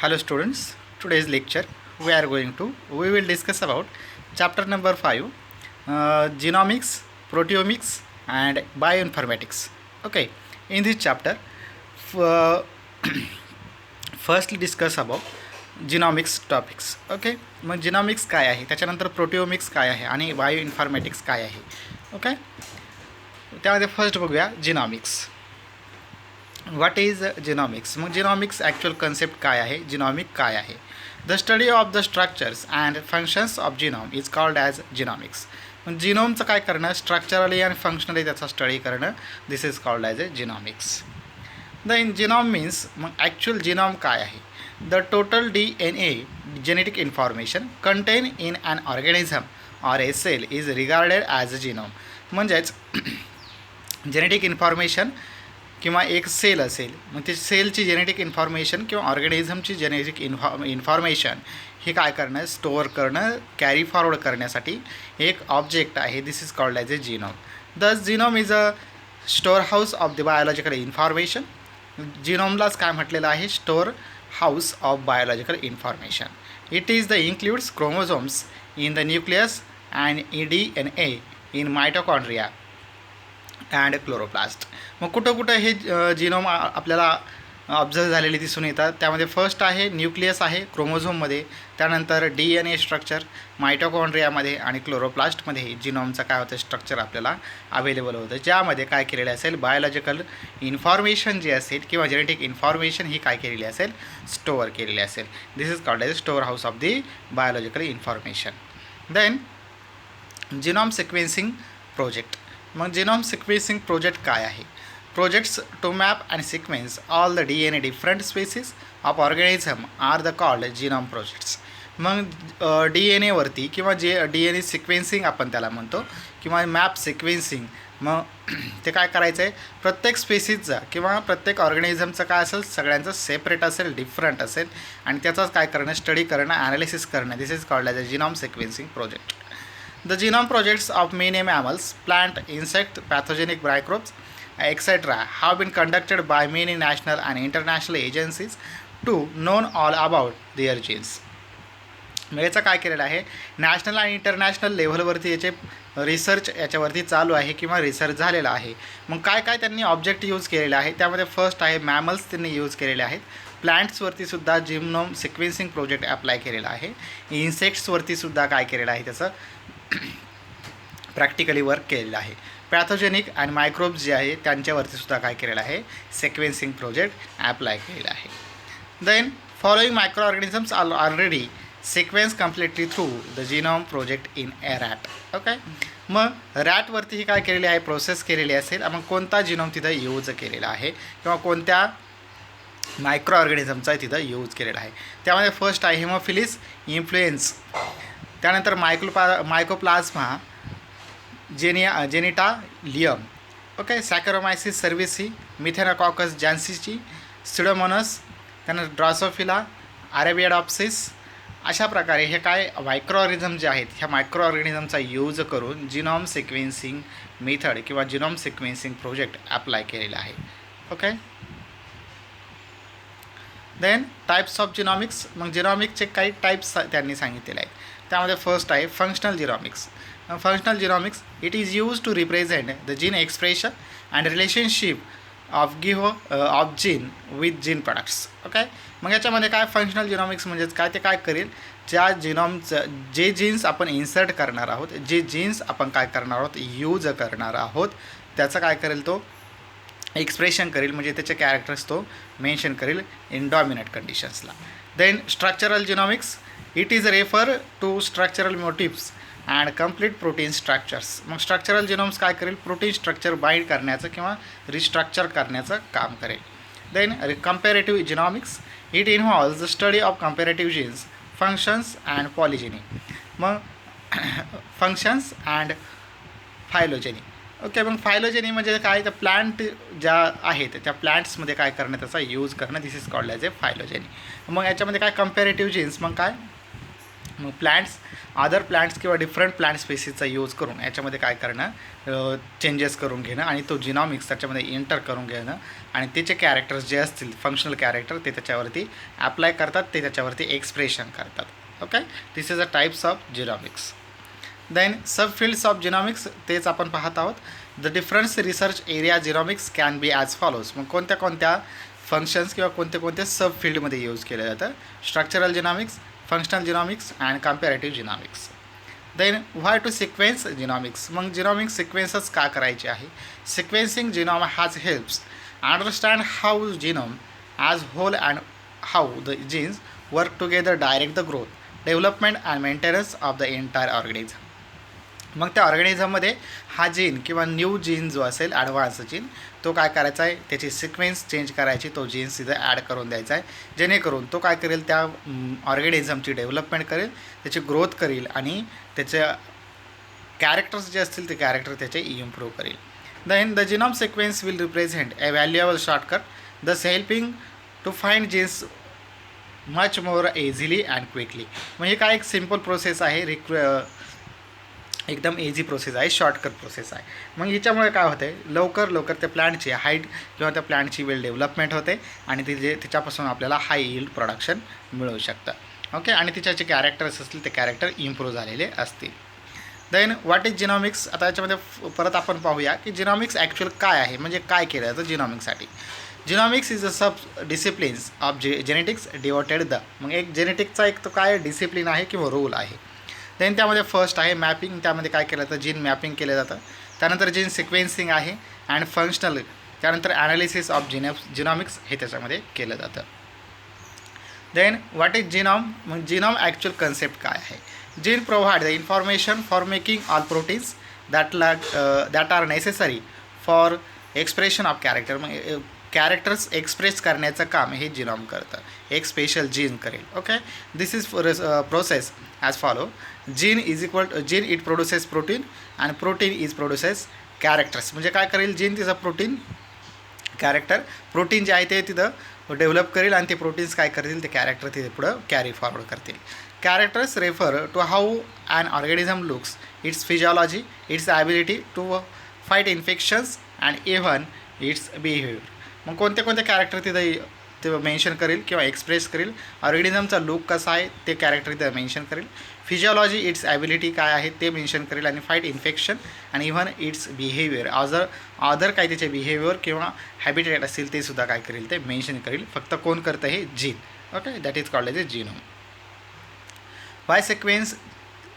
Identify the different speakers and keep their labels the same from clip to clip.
Speaker 1: Hello students, today's lecture we will discuss about chapter number 5, genomics, proteomics and bioinformatics. Okay, in this chapter f- firstly discuss about genomics topics. Okay, मग genomics काय आहे, त्याच्यानंतर proteomics काय आहे आणि bioinformatics काय आहे. Okay, त्यामध्ये फर्स्ट बघूया genomics. What is जिनॉमिक्स. मग जिनॉमिक्स ॲक्च्युअल कन्सेप्ट काय आहे, जिनॉमिक काय आहे. The study of the structures and functions of genome is called as genomics. मग जिनोमचं काय करणं, स्ट्रक्चरली आणि फंक्शनली त्याचा स्टडी करणं, this is called as a genomics. The genome means मग ॲक्च्युअल जिनॉम काय आहे. The total DNA genetic information content in an organism or a cell is regarded as a genome. म्हणजेच genetic information किंवा एक sale असेल, मग ते सेलची जेनेटिक इन्फॉर्मेशन किंवा ऑर्गॅनिझमची जेनेटिक इन्फॉर्मेशन हे काय करणं, स्टोअर करणं, कॅरी फॉरवर्ड करण्यासाठी एक ऑब्जेक्ट आहे. This is called as a genome. This genome is a store house of the biological information. जिनोमलाच काय म्हटलेलं आहे, store house of biological information. It is the includes chromosomes in the nucleus and DNA in mitochondria and chloroplast. मग कुठं कुठं हे genome आपल्याला observe झालेले दिसून येतात. त्यामध्ये फर्स्ट आहे न्यूक्लियस आहे क्रोमोझोममध्ये, त्यानंतर DNA स्ट्रक्चर मायटोकॉन्ड्रियामध्ये आणि क्लोरोप्लास्टमध्ये जिनोमचं काय होतं, स्ट्रक्चर आपल्याला अवेलेबल होतं, ज्यामध्ये काय केलेलं असेल, बायोलॉजिकल इन्फॉर्मेशन जी असेल किंवा जेनेटिक इन्फॉर्मेशन ही काय केलेली असेल, स्टोअर केलेली असेल. This is called as store house of the biological information. Then genome sequencing project. मग जिनोम सिक्वेन्सिंग प्रोजेक्ट काय आहे. Projects to map and sequence all the DNA different species of organism are the called genome projects. मग DNAवरती किंवा DNA sequencing आपण त्याला म्हणतो किंवा मॅप सिक्वेन्सिंग. मग ते काय करायचं आहे, प्रत्येक स्पेसिसचा किंवा प्रत्येक ऑर्गॅनिझमचं काय असेल, सगळ्यांचं सेपरेट असेल, डिफरंट असेल आणि त्याचाच काय करणं, स्टडी करणं, ॲनालिसिस करणं. This is called as a genome sequencing project. The genome projects of many mammals, plant, insect, pathogenic microbes, etc. have been conducted by many national and international agencies to know all about their genes. मग याचं काय केलेलं आहे, national आणि international लेव्हलवरती याचे research याच्यावरती चालू आहे किंवा रिसर्च झालेला आहे. मग काय काय त्यांनी ऑब्जेक्ट यूज केलेले आहे, त्यामध्ये फर्स्ट आहे मॅमल्स त्यांनी यूज केलेले आहेत. प्लांट्सवरती सुद्धा जिनोम सिक्वेन्सिंग प्रोजेक्ट अप्लाय केलेला आहे. इन्सेक्ट्सवरती सुद्धा काय केलेलं आहे, त्याचं प्रॅक्टिकली वर्क केलेलं आहे. पॅथोजेनिक आणि मायक्रोब्स जे आहे त्यांच्यावरती सुद्धा काय केलेलं आहे, सिक्वेन्सिंग प्रोजेक्ट ॲप्लाय केलेला आहे. Then following micro organisms are already sequence completely through the genome project in a rat. Okay, मग रॅटवरती ही काय केलेली आहे, प्रोसेस केलेली असेल. मग कोणता जिनोम तिथं यूज केलेला आहे किंवा कोणत्या मायक्रो ऑर्गॅनिझमचा तिथं यूज केलेला आहे. त्यामध्ये फर्स्ट आहे हिमोफिलिस इन्फ्लुएन्स, त्यानंतर मायकोप्लाझ्मा जेनिटालियम, ओके, सॅकरोमायसिस सर्व्हिसी, मिथेनोकॉकस जॅन्सिची, सिडोमोनस, त्यानंतर ड्रॉसोफिला, अरेबियाडॉप्सिस. अशा प्रकारे हे काय मायक्रो ऑर्गॅनिझम जे आहेत, ह्या मायक्रो ऑर्गॅनिझमचा यूज करून जिनोम सिक्वेन्सिंग मेथड किंवा जिनोम सिक्वेन्सिंग प्रोजेक्ट अप्लाय केलेला आहे. Okay, then types of genomics. मग जिनॉमिक्सचे काही टाईप्स त्यांनी सांगितलेले आहेत. त्यामध्ये फर्स्ट आहे functional genomics. Functional genomics it is use to represent the gene expression and relationship of gene with gene products. Okay, मग याच्यामध्ये काय फंक्शनल जिनॉमिक्स म्हणजेच काय, ते काय करेल, ज्या जिनॉमचं जे जीन्स आपण इन्सर्ट करणार आहोत, जे जीन्स आपण काय करणार आहोत, यूज करणार आहोत, त्याचं काय करेल, तो एक्सप्रेशन करेल, म्हणजे त्याचे कॅरेक्टर्स तो मेन्शन करेल इन डॉमिनंट कंडिशन्सला. Then structural genomics it is refer to structural motifs and complete protein structures. मग स्ट्रक्चरल जिनोम्स काय करेल, प्रोटीन स्ट्रक्चर बाइंड करण्याचं किंवा रिस्ट्रक्चर करण्याचं काम करेल. Then comparative genomics it involves the study of comparative genes, functions and polygeny. मग functions and फायलोजेनी. Okay, मग फायलोजेनी म्हणजे काय, तर प्लांट ज्या आहेत त्या प्लांट्समध्ये काय करणं, त्याचा यूज करणं, दिस इज कॉल्ड ॲज ए फायलोजेनी. मग याच्यामध्ये काय कंपॅरेटिव्ह जीन्स, मग काय मग प्लांट्स अदर प्लांट्स किंवा डिफरंट प्लांट स्पेसीसचा यूज करून याच्यामध्ये काय करणं, चेंजेस करून घेणं आणि तो जिनॉमिक्स त्याच्यामध्ये एंटर करून घेणं आणि त्याचे कॅरेक्टर्स जे असतील फंक्शनल कॅरेक्टर ते त्याच्यावरती अप्लाय करतात, ते त्याच्यावरती एक्सप्रेशन करतात. Okay, this is a types of genomics. Then sub fields of genomics तेच आपण पाहत आहोत. The difference research area genomics can be as follows. मग कोणत्या कोणत्या फंक्शन्स किंवा कोणत्या कोणत्या सब फील्डमध्ये यूज केलं जातं? Structural genomics, functional genomics and comparative genomics. Then why to sequence genomics. मग जिनॉमिक्स सिक्वेन्सच का करायचे आहे? Sequencing genome has helps understand how genome as whole and how the genes work together direct the growth, development and maintenance of the entire organism. मग त्या ऑर्गॅनिझममध्ये हा gene किंवा new gene जो असेल ॲडव्हान्स जीन तो काय करायचा आहे, त्याची सिक्वेन्स चेंज करायची, तो जीन्स तिथं ॲड करून द्यायचा आहे, जेणेकरून तो काय करेल, त्या ऑर्गॅनिझमची डेव्हलपमेंट करेल, त्याची ग्रोथ करेल आणि त्याचे कॅरेक्टर्स जे असतील ते कॅरेक्टर त्याचे इम्प्रूव्ह करेल. Then the genome sequence will represent a valuable shortcut thus helping to find genes much more easily and quickly. म्हणजे काय एक सिम्पल प्रोसेस आहे, एकदम इझी प्रोसेस आहे, शॉर्टकट प्रोसेस आहे. मग ह्याच्यामुळे काय होतं आहे, लवकर त्या प्लांटची हाईट किंवा त्या प्लांटची वेल डेव्हलपमेंट होते आणि तिच्यापासून आपल्याला हाय यील्ड प्रोडक्शन मिळू शकतं. ओके, आणि तिच्या जे कॅरेक्टर्स असतील ते कॅरेक्टर इम्प्रूव्ह झालेले असतील. Then what is genomics. आता याच्यामध्ये परत आपण पाहूया की जिनॉमिक्स ॲक्च्युअल काय आहे, म्हणजे काय केलं जातं जिनॉमिक्ससाठी. Genomics is a sub disciplines of genetics devoted the. मग एक जेनेटिक्सचा एक तो काय डिसिप्लिन आहे किंवा रोल आहे. देन त्यामध्ये फर्स्ट आहे मॅपिंग. त्यामध्ये काय केलं जातं, जीन मॅपिंग केलं जातं. त्यानंतर जीन सिक्वेन्सिंग आहे अँड फंक्शनल. त्यानंतर ॲनालिसिस ऑफ जिनॉमिक्स हे त्याच्यामध्ये केलं जातं. Then what is genome. मग जिनॉम ॲक्च्युअल कन्सेप्ट काय आहे. Gene provide the information for making all proteins that are necessary for expression of character. मग कॅरेक्टर्स एक्सप्रेस करण्याचं काम हे जिनॉम करतं, एक स्पेशल जीन करेल. Okay, this is process as follow. Gene is equal gene it produces protein and protein is produces characters. म्हणजे काय करेल, जीन तिचं प्रोटीन कॅरेक्टर प्रोटीन जे आहे ते तिथं डेव्हलप करेल आणि ते प्रोटीन्स काय करतील, ते कॅरेक्टर तिथे पुढं कॅरी फॉरवर्ड करतील. Characters refer to how an organism looks, its physiology, its ability to fight infections and even its behaviour. मग कोणते कोणते कॅरेक्टर तिथं ते मेन्शन करेल किंवा एक्सप्रेस करेल. ऑर्गॅनिझमचा लुक कसा आहे ते कॅरेक्टर तिथं मेन्शन करेल. फिजिओलॉजी इट्स ॲबिलिटी काय आहे ते मेन्शन करेल आणि फाईट इन्फेक्शन आणि इव्हन इट्स बिहेवियर अदर काय त्याचे बिहेवियर किंवा हॅबिटेट असतील ते सुद्धा काय करेल, ते मेन्शन करेल. फक्त कोण करतं, हे gene. Okay, that is called as a genome. Why sequence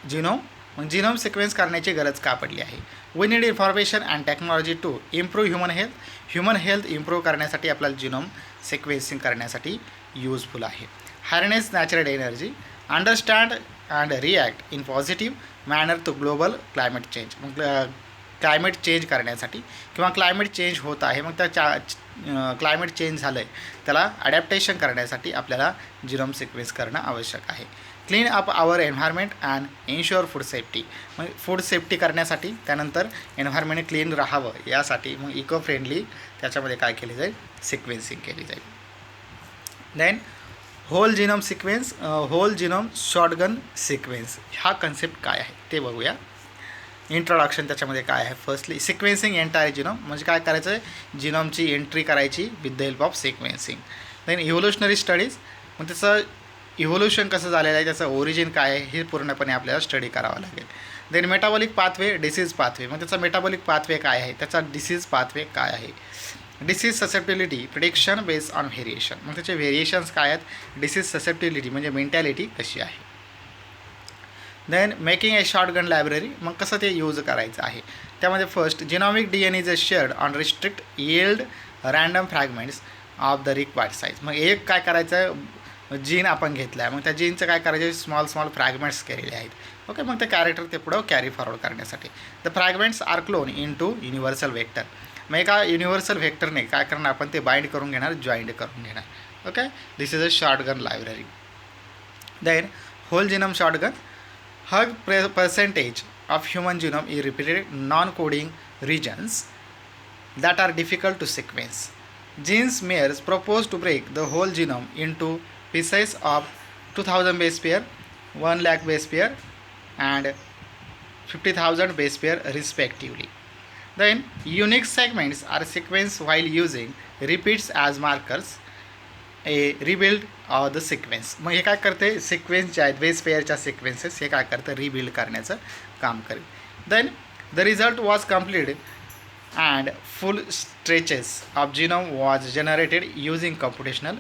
Speaker 1: genome. मग जिनोम सिक्वेन्स करण्याची गरज का पडली आहे. We need information and technology to improve human health. Human health improve करण्यासाठी आपल्याला जिनोम सिक्वेन्सिंग करण्यासाठी यूजफुल आहे. Harness natural energy, understand and react in positive manner to global climate change. मग क्लायमेट चेंज करण्यासाठी किंवा क्लायमेट चेंज होत आहे, मग त्या क्लायमेट चेंज झालं आहे त्याला ॲडॅप्टेशन करण्यासाठी आपल्याला जिनोम सिक्वेन्स करणं आवश्यक आहे. Clean up our environment and ensure food safety. मग फूड सेफ्टी करण्यासाठी, त्यानंतर एन्व्हायरमेंट क्लीन राहावं यासाठी मग इको फ्रेंडली त्याच्यामध्ये काय केली जाईल, सिक्वेन्सिंग केली जाईल. Then whole genome sequence, whole genome shotgun sequence. हा कन्सेप्ट काय आहे ते बघूया. इंट्रोडक्शन त्याच्यामध्ये काय आहे. फर्स्टली सिक्वेन्सिंग एंटायर जिनोम, म्हणजे काय करायचं आहे, जिनोमची एंट्री करायची with the help of sequencing. Then evolutionary studies, मग त्याचं इव्होल्युशन कसं झालेलं आहे, त्याचं ओरिजिन काय आहे हे पूर्णपणे आपल्याला स्टडी करावं लागेल. Then metabolic pathway, disease pathway, मग त्याचा मेटाबॉलिक पाथवे काय आहे, त्याचा डिसीज पाथवे काय आहे. Disease susceptibility prediction based on variation, मग त्याचे व्हेरिएशन्स काय आहेत. डिसीज ससेप्टिबिलिटी म्हणजे मेंटॅलिटी कशी आहे. Then making a shotgun library, मग कसं ते यूज करायचं आहे. त्यामध्ये first genomic DNA is a sheared on restrict yield random fragments of the required size. मग एक काय करायचं आहे, जीन आपण घेतलं आहे, मग त्या जीनचं काय करायचं, स्मॉल फ्रॅगमेंट्स केलेले आहेत. ओके, मग ते कॅरेक्टर ते पुढं कॅरी फॉरवर्ड करण्यासाठी the fragments are clone into universal vector. मग एका युनिव्हर्सल व्हेक्टरने काय करणार, आपण ते बाइंड करून घेणार, जॉईंट करून घेणार. Okay, this is a shotgun library. Then whole genome shotgun, hug percentage of human genome is repeated non-coding regions that are difficult to sequence. Genes mayors propose to break the whole genome into pieces of 2000 base pair 1 lakh base pair and 50,000 base pair respectively. Then unique segments are sequenced while using repeats as markers. A rebuild the sequence. मग हे काय करते, sequence जे आहेत base पेअरच्या sequences हे काय करतं, rebuild करण्याचं काम करेल. Then the result was complete and full stretches of genome was generated using computational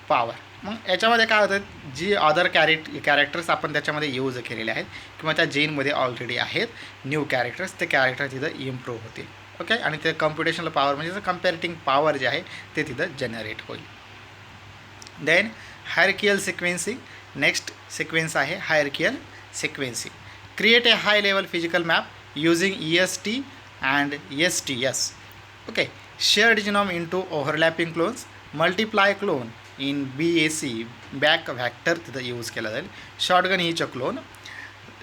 Speaker 1: power. मग याच्यामध्ये काय होतं, जी अदर कॅरेक्टर्स आपण त्याच्यामध्ये यूज केलेले आहेत किंवा त्या जीनमध्ये ऑलरेडी आहेत न्यू कॅरेक्टर्स, ते कॅरेक्टर तिथं इम्प्रूव्ह होतील. ओके, आणि ते कम्प्युटेशनल पॉवर म्हणजे कम्पॅरेटिंग पॉवर जे आहे ते तिथं जनरेट होईल. Then hierarchical sequencing. Next sequence आहे hierarchical sequencing. Create a high level physical map using EST and STS. Okay, sheared genome into overlapping clones, multiply clone in BAC BAC vector तिथं use केला जाईल. Shotgun हीच clone.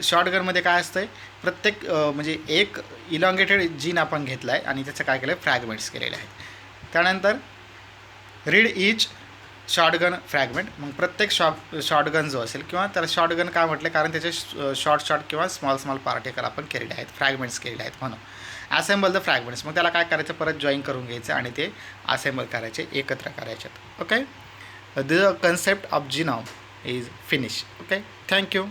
Speaker 1: शॉर्टगनमध्ये काय असतं आहे, प्रत्येक म्हणजे एक इलॉंगेटेड जीन आपण घेतला आहे आणि त्याचं काय केलं आहे, फ्रॅगमेंट्स केलेले आहेत. त्यानंतर रीड ईच शॉर्टगन फ्रॅगमेंट. मग प्रत्येक शॉर्टगन जो असेल किंवा त्याला शॉर्टगन काय म्हटलं, कारण त्याचे शॉर्ट किंवा स्मॉल पार्टिकल आपण केलेले आहेत, फ्रॅगमेंट्स केलेले आहेत म्हणून. Assemble the fragments. मग त्याला काय करायचं, परत जॉईन करून घ्यायचं आणि ते असेंबल करायचे, एकत्र करायचे. Okay, the concept of genome is finish. Okay, thank you.